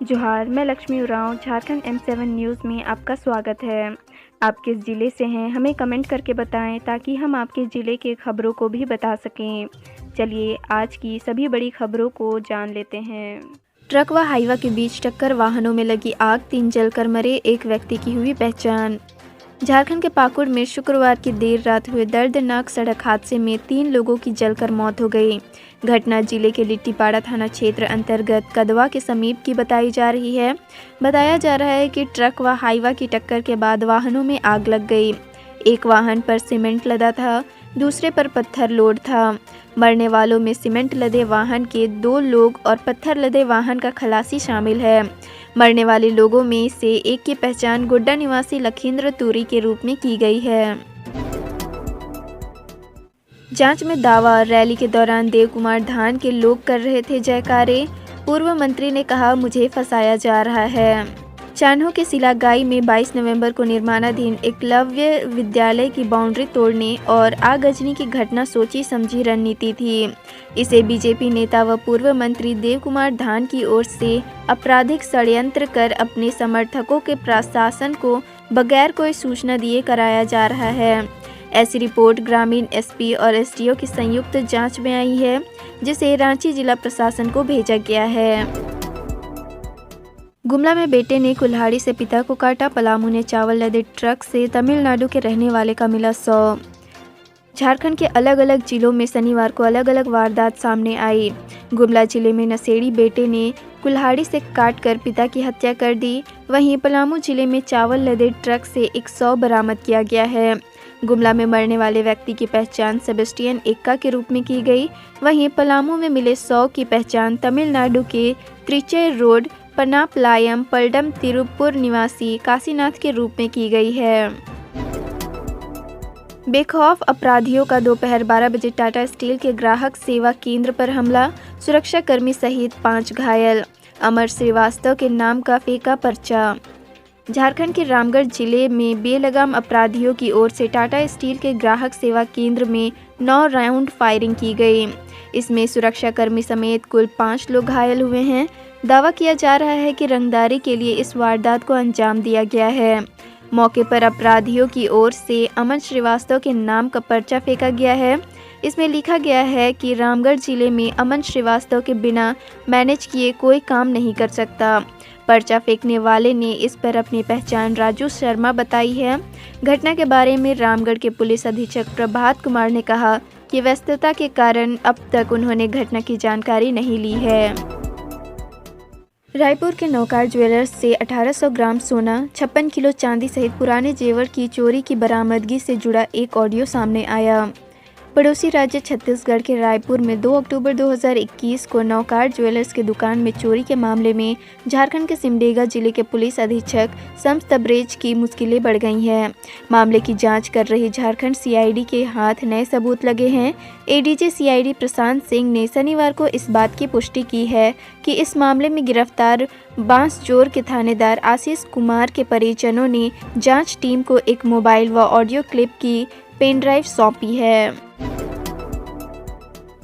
जोहार, मैं Lakshmi Oraon Jharkhand M7 news में आपका स्वागत है। आप किस ज़िले से हैं हमें कमेंट करके बताएं ताकि हम आपके ज़िले के खबरों को भी बता सकें। चलिए आज की सभी बड़ी खबरों को जान लेते हैं। ट्रक व हाईवा के बीच टक्कर, वाहनों में लगी आग, 3 जलकर मरे, एक व्यक्ति की हुई पहचान। झारखंड के पाकुड़ में शुक्रवार की देर रात हुए दर्दनाक सड़क हादसे में 3 लोगों की जलकर मौत हो गई। घटना जिले के लिट्टीपाड़ा थाना क्षेत्र अंतर्गत कदवा के समीप की बताई जा रही है। बताया जा रहा है कि ट्रक व हाईवा की टक्कर के बाद वाहनों में आग लग गई। एक वाहन पर सीमेंट लदा था, दूसरे पर पत्थर लोड था। मरने वालों में सीमेंट लदे वाहन के 2 लोग और पत्थर लदे वाहन का खलासी शामिल है। मरने वाले लोगों में से एक की पहचान गोड्डा निवासी लखींद्र तुरी के रूप में की गई है। जांच में दावा, रैली के दौरान देव कुमार धान के लोग कर रहे थे जयकारे। पूर्व मंत्री ने कहा, मुझे फंसाया जा रहा है। चान्हो के सिलागाई में 22 नवंबर को निर्माणाधीन एकलव्य विद्यालय की बाउंड्री तोड़ने और आगजनी की घटना सोची समझी रणनीति थी। इसे बीजेपी नेता व पूर्व मंत्री देव कुमार धान की ओर से आपराधिक षड्यंत्र कर अपने समर्थकों के प्रशासन को बगैर कोई सूचना दिए कराया जा रहा है। ऐसी रिपोर्ट ग्रामीण एसपी और एसडीओ की संयुक्त जांच में आई है, जिसे रांची जिला प्रशासन को भेजा गया है। गुमला में बेटे ने कुल्हाड़ी से पिता को काटा, पलामू ने चावल लदे ट्रक से तमिलनाडु के रहने वाले का मिला 100। झारखंड के अलग अलग जिलों में शनिवार को अलग अलग वारदात सामने आई। गुमला जिले में नशेड़ी बेटे ने कुल्हाड़ी से काटकर पिता की हत्या कर दी। वहीं पलामू जिले में चावल लदे ट्रक से 100 बरामद किया गया है। गुमला में मरने वाले व्यक्ति की पहचान सेबेस्टियन एक्का के रूप में की गई। वहीं पलामू में मिले 100 की पहचान तमिलनाडु के त्रिचय रोड पनापलायम पल्डम तिरुपुर निवासी काशीनाथ के रूप में की गई है। बेखौफ अपराधियों का दोपहर 12 बजे टाटा स्टील के ग्राहक सेवा केंद्र पर हमला, सुरक्षाकर्मी सहित 5 घायल। अमर श्रीवास्तव के नाम का फेंका पर्चा। झारखंड के रामगढ़ जिले में बेलगाम अपराधियों की ओर से टाटा स्टील के ग्राहक सेवा केंद्र में 9 राउंड फायरिंग की गई। इसमें सुरक्षाकर्मी समेत कुल 5 लोग घायल हुए हैं। दावा किया जा रहा है कि रंगदारी के लिए इस वारदात को अंजाम दिया गया है। मौके पर अपराधियों की ओर से अमन श्रीवास्तव के नाम का पर्चा फेंका गया है। इसमें लिखा गया है कि रामगढ़ जिले में अमन श्रीवास्तव के बिना मैनेज किए कोई काम नहीं कर सकता। पर्चा फेंकने वाले ने इस पर अपनी पहचान राजू शर्मा बताई है। घटना के बारे में रामगढ़ के पुलिस अधीक्षक प्रभात कुमार ने कहा कि व्यस्तता के कारण अब तक उन्होंने घटना की जानकारी नहीं ली है। रायपुर के नौकार ज्वेलर्स से 1800 ग्राम सोना, 56 किलो चांदी सहित पुराने जेवर की चोरी की बरामदगी से जुड़ा एक ऑडियो सामने आया। पड़ोसी राज्य छत्तीसगढ़ के रायपुर में 2 अक्टूबर 2021 को नौकार ज्वेलर्स की दुकान में चोरी के मामले में झारखंड के सिमडेगा जिले के पुलिस अधीक्षक शम्स तबरेज की मुश्किलें बढ़ गई हैं। मामले की जांच कर रही झारखंड सीआईडी के हाथ नए सबूत लगे हैं। एडीजे सीआईडी प्रशांत सिंह ने शनिवार को इस बात की पुष्टि की है कि इस मामले में गिरफ्तार बांसजोर के थानेदार आशीष कुमार के परिजनों ने जाँच टीम को एक मोबाइल व ऑडियो क्लिप की पेन ड्राइव सौंपी है।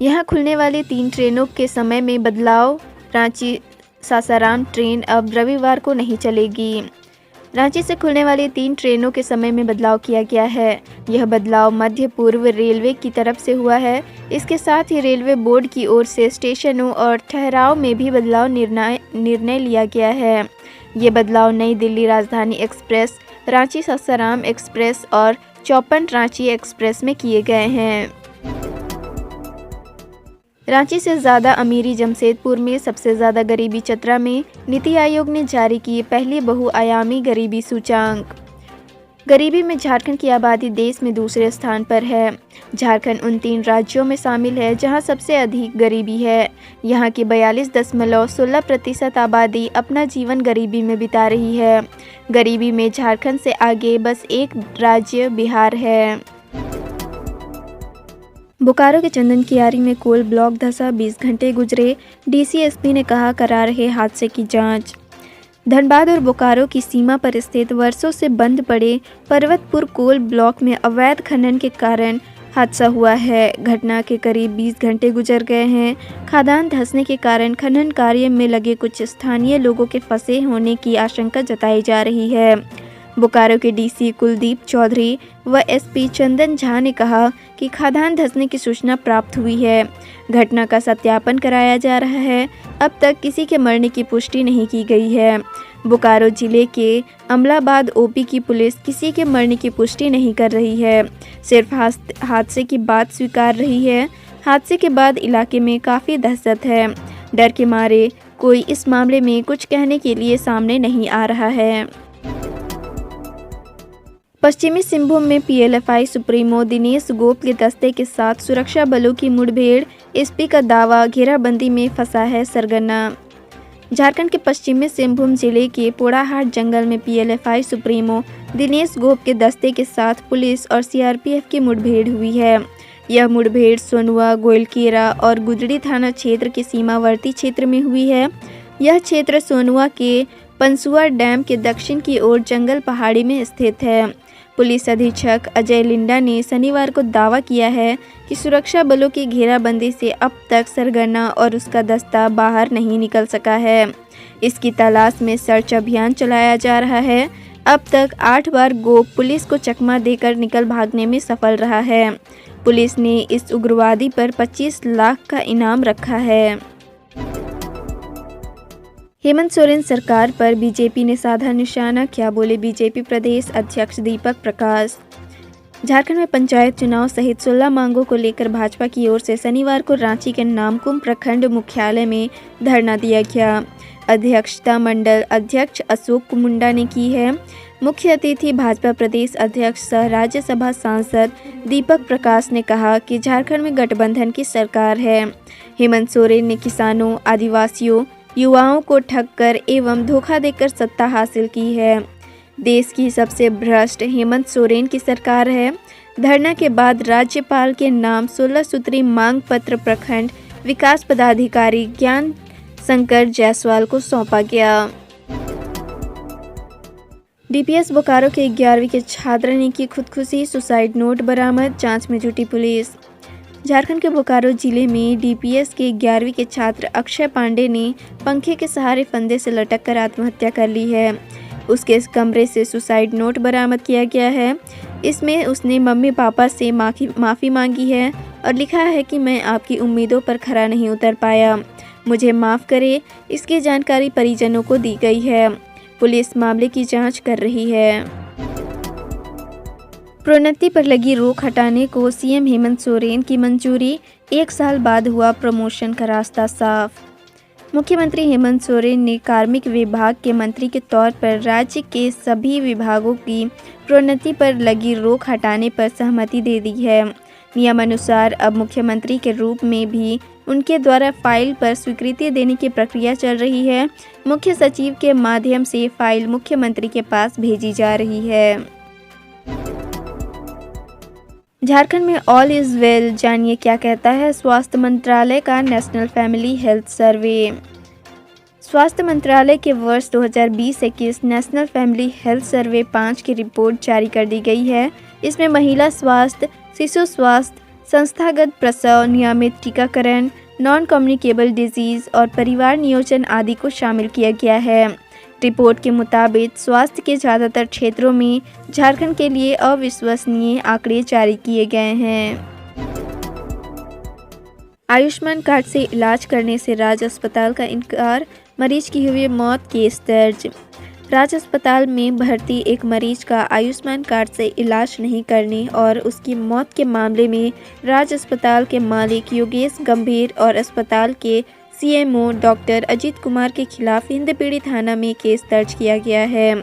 यहाँ खुलने वाली 3 ट्रेनों के समय में बदलाव। रांची सासाराम ट्रेन अब रविवार को नहीं चलेगी। रांची से खुलने वाली 3 ट्रेनों के समय में बदलाव किया गया है। यह बदलाव मध्य पूर्व रेलवे की तरफ से हुआ है। इसके साथ ही रेलवे बोर्ड की ओर से स्टेशनों और ठहराव में भी बदलाव निर्णय लिया गया है। ये बदलाव नई दिल्ली राजधानी एक्सप्रेस, रांची सासाराम एक्सप्रेस और चौपन रांची एक्सप्रेस में किए गए हैं। रांची से ज़्यादा अमीरी जमशेदपुर में, सबसे ज़्यादा गरीबी चतरा में। नीति आयोग ने जारी की पहली बहुआयामी गरीबी सूचांक। गरीबी में झारखंड की आबादी देश में दूसरे स्थान पर है। झारखंड उन 3 राज्यों में शामिल है जहां सबसे अधिक गरीबी है। यहां की 42.16% आबादी अपना जीवन गरीबी में बिता रही है। गरीबी में झारखंड से आगे बस एक राज्य बिहार है। बोकारो के चंदन कियारी में कोल ब्लॉक धंसा, 20 घंटे गुजरे। डीसीएसपी ने कहा, करा रहे हादसे की जांच। धनबाद और बोकारो की सीमा पर स्थित वर्षों से बंद पड़े पर्वतपुर कोल ब्लॉक में अवैध खनन के कारण हादसा हुआ है। घटना के करीब 20 घंटे गुजर गए हैं। खदान धंसने के कारण खनन कार्य में लगे कुछ स्थानीय लोगों के फंसे होने की आशंका जताई जा रही है। बोकारो के डीसी कुलदीप चौधरी व एसपी चंदन झा ने कहा कि खदान धंसने की सूचना प्राप्त हुई है। घटना का सत्यापन कराया जा रहा है। अब तक किसी के मरने की पुष्टि नहीं की गई है। बोकारो जिले के अमलाबाद ओपी की पुलिस किसी के मरने की पुष्टि नहीं कर रही है, सिर्फ हादसे की बात स्वीकार रही है। हादसे के बाद इलाके में काफ़ी दहशत है। डर के मारे कोई इस मामले में कुछ कहने के लिए सामने नहीं आ रहा है। पश्चिमी सिंहभूम में पीएलएफआई सुप्रीमो दिनेश गोप के दस्ते के साथ सुरक्षा बलों की मुठभेड़, एसपी का दावा, घेराबंदी में फंसा है सरगना। झारखंड के पश्चिमी सिंहभूम जिले के पोड़ाहाट जंगल में पीएलएफआई सुप्रीमो दिनेश गोप के दस्ते के साथ पुलिस और सीआरपीएफ की मुठभेड़ हुई है। यह मुठभेड़ सोनुआ, गोइलकेरा और गुदड़ी थाना क्षेत्र के सीमावर्ती क्षेत्र में हुई है। यह क्षेत्र सोनुआ के पंसुआ डैम के दक्षिण की ओर जंगल पहाड़ी में स्थित है। पुलिस अधीक्षक अजय लिंडा ने शनिवार को दावा किया है कि सुरक्षा बलों की घेराबंदी से अब तक सरगना और उसका दस्ता बाहर नहीं निकल सका है। इसकी तलाश में सर्च अभियान चलाया जा रहा है। अब तक 8 बार गोप पुलिस को चकमा देकर निकल भागने में सफल रहा है। पुलिस ने इस उग्रवादी पर 25 लाख का इनाम रखा है। हेमंत सोरेन सरकार पर बीजेपी ने साधा निशाना, क्या बोले बीजेपी प्रदेश अध्यक्ष दीपक प्रकाश। झारखंड में पंचायत चुनाव सहित 16 मांगों को लेकर भाजपा की ओर से शनिवार को रांची के नामकुम प्रखंड मुख्यालय में धरना दिया गया। अध्यक्षता मंडल अध्यक्ष अशोक मुंडा ने की है। मुख्य अतिथि भाजपा प्रदेश अध्यक्ष सह राज्यसभा सांसद दीपक प्रकाश ने कहा कि झारखंड में गठबंधन की सरकार है। हेमंत सोरेन ने किसानों, आदिवासियों, युवाओं को ठगकर एवं धोखा देकर सत्ता हासिल की है। देश की सबसे भ्रष्ट हेमंत सोरेन की सरकार है। धरना के बाद राज्यपाल के नाम 16 सूत्री मांग पत्र प्रखंड विकास पदाधिकारी ज्ञान शंकर जायसवाल को सौंपा गया। डीपीएस बोकारो के 11वीं के छात्र ने की खुदकुशी, सुसाइड नोट बरामद, जांच में जुटी पुलिस। झारखंड के बोकारो जिले में डीपीएस के 11वीं के छात्र अक्षय पांडे ने पंखे के सहारे फंदे से लटक कर आत्महत्या कर ली है। उसके कमरे से सुसाइड नोट बरामद किया गया है। इसमें उसने मम्मी पापा से माफ़ी मांगी है और लिखा है कि मैं आपकी उम्मीदों पर खरा नहीं उतर पाया, मुझे माफ़ करें। इसकी जानकारी परिजनों को दी गई है। पुलिस मामले की जांच कर रही है। प्रोन्नति पर लगी रोक हटाने को सीएम हेमंत सोरेन की मंजूरी, 1 साल बाद हुआ प्रमोशन का रास्ता साफ। मुख्यमंत्री हेमंत सोरेन ने कार्मिक विभाग के मंत्री के तौर पर राज्य के सभी विभागों की प्रोन्नति पर लगी रोक हटाने पर सहमति दे दी है। नियमानुसार अब मुख्यमंत्री के रूप में भी उनके द्वारा फाइल पर स्वीकृति देने की प्रक्रिया चल रही है। मुख्य सचिव के माध्यम से फाइल मुख्यमंत्री के पास भेजी जा रही है। झारखंड में ऑल इज वेल, जानिए क्या कहता है स्वास्थ्य मंत्रालय का नेशनल फैमिली हेल्थ सर्वे। स्वास्थ्य मंत्रालय के वर्ष 2020-21 नेशनल फैमिली हेल्थ सर्वे 5 की रिपोर्ट जारी कर दी गई है। इसमें महिला स्वास्थ्य, शिशु स्वास्थ्य, संस्थागत प्रसव, नियमित टीकाकरण, नॉन कम्युनिकेबल डिजीज़ और परिवार नियोजन आदि को शामिल किया गया है। रिपोर्ट के मुताबिक स्वास्थ्य के ज़्यादातर क्षेत्रों में झारखंड के लिए अविश्वसनीय आंकड़े जारी किए गए हैं। आयुष्मान कार्ड से इलाज करने से राज अस्पताल का इनकार, मरीज की हुई मौत, केस दर्ज। राज अस्पताल में भर्ती एक मरीज का आयुष्मान कार्ड से इलाज नहीं करने और उसकी मौत के मामले में राज अस्पताल के मालिक योगेश गंभीर और अस्पताल के सीएमओ डॉक्टर अजीत कुमार के खिलाफ हिंदपीढ़ी थाना में केस दर्ज किया गया है।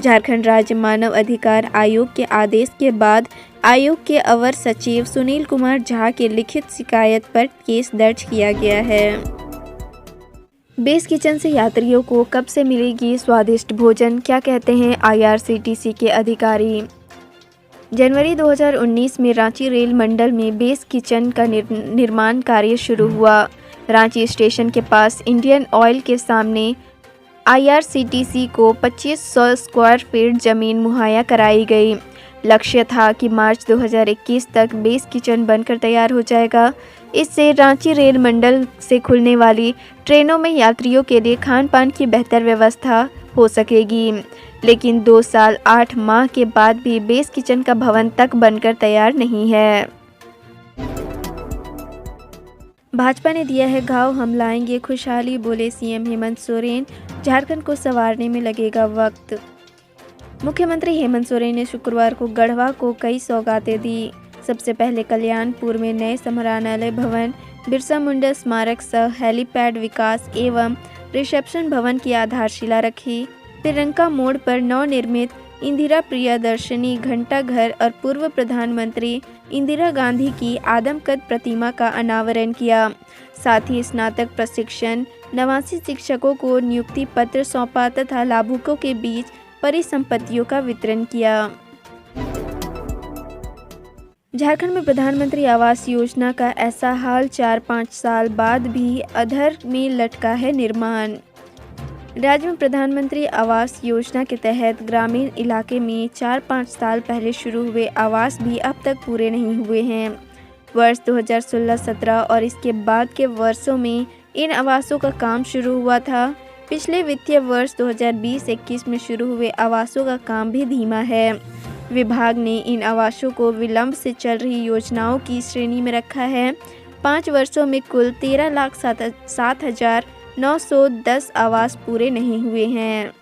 झारखंड राज्य मानव अधिकार आयोग के आदेश के बाद आयोग के अवर सचिव सुनील कुमार झा के लिखित शिकायत पर केस दर्ज किया गया है। बेस किचन से यात्रियों को कब से मिलेगी स्वादिष्ट भोजन, क्या कहते हैं आईआरसीटीसी के अधिकारी। जनवरी 2019 में रांची रेल मंडल में बेस किचन का निर्माण कार्य शुरू हुआ। रांची स्टेशन के पास इंडियन ऑयल के सामने आईआरसीटीसी को 2500 स्क्वायर फीट जमीन मुहैया कराई गई। लक्ष्य था कि मार्च 2021 तक बेस किचन बनकर तैयार हो जाएगा। इससे रांची रेल मंडल से खुलने वाली ट्रेनों में यात्रियों के लिए खान पान की बेहतर व्यवस्था हो सकेगी। लेकिन 2 साल 8 माह के बाद भी बेस किचन का भवन तक बनकर तैयार नहीं है। भाजपा ने दिया है घाव, हम लाएंगे खुशहाली, बोले सीएम हेमंत सोरेन। झारखंड को संवारने में लगेगा वक्त। मुख्यमंत्री हेमंत सोरेन ने शुक्रवार को गढ़वा को कई सौगातें दी। सबसे पहले कल्याणपुर में नए समाहरणालय भवन, बिरसा मुंडा स्मारक सह हेलीपैड विकास एवं रिसेप्शन भवन की आधारशिला रखी। फिर रंका मोड़ पर नवनिर्मित इंदिरा प्रियदर्शनी घंटाघर और पूर्व प्रधानमंत्री इंदिरा गांधी की आदमकद प्रतिमा का अनावरण किया। साथ ही स्नातक प्रशिक्षण 89 शिक्षकों को नियुक्ति पत्र सौंपा तथा लाभुकों के बीच परिसंपत्तियों का वितरण किया। झारखंड में प्रधानमंत्री आवास योजना का ऐसा हाल 4-5 साल बाद भी अधर में लटका है निर्माण। राज्य में प्रधानमंत्री आवास योजना के तहत ग्रामीण इलाके में 4-5 साल पहले शुरू हुए आवास भी अब तक पूरे नहीं हुए हैं। वर्ष 2016-17 और इसके बाद के वर्षों में इन आवासों का काम शुरू हुआ था। पिछले वित्तीय वर्ष 2020-21 में शुरू हुए आवासों का काम भी धीमा है। विभाग ने इन आवासों को विलंब से चल रही योजनाओं की श्रेणी में रखा है। 5 वर्षों में कुल 13,07,910 आवास पूरे नहीं हुए हैं।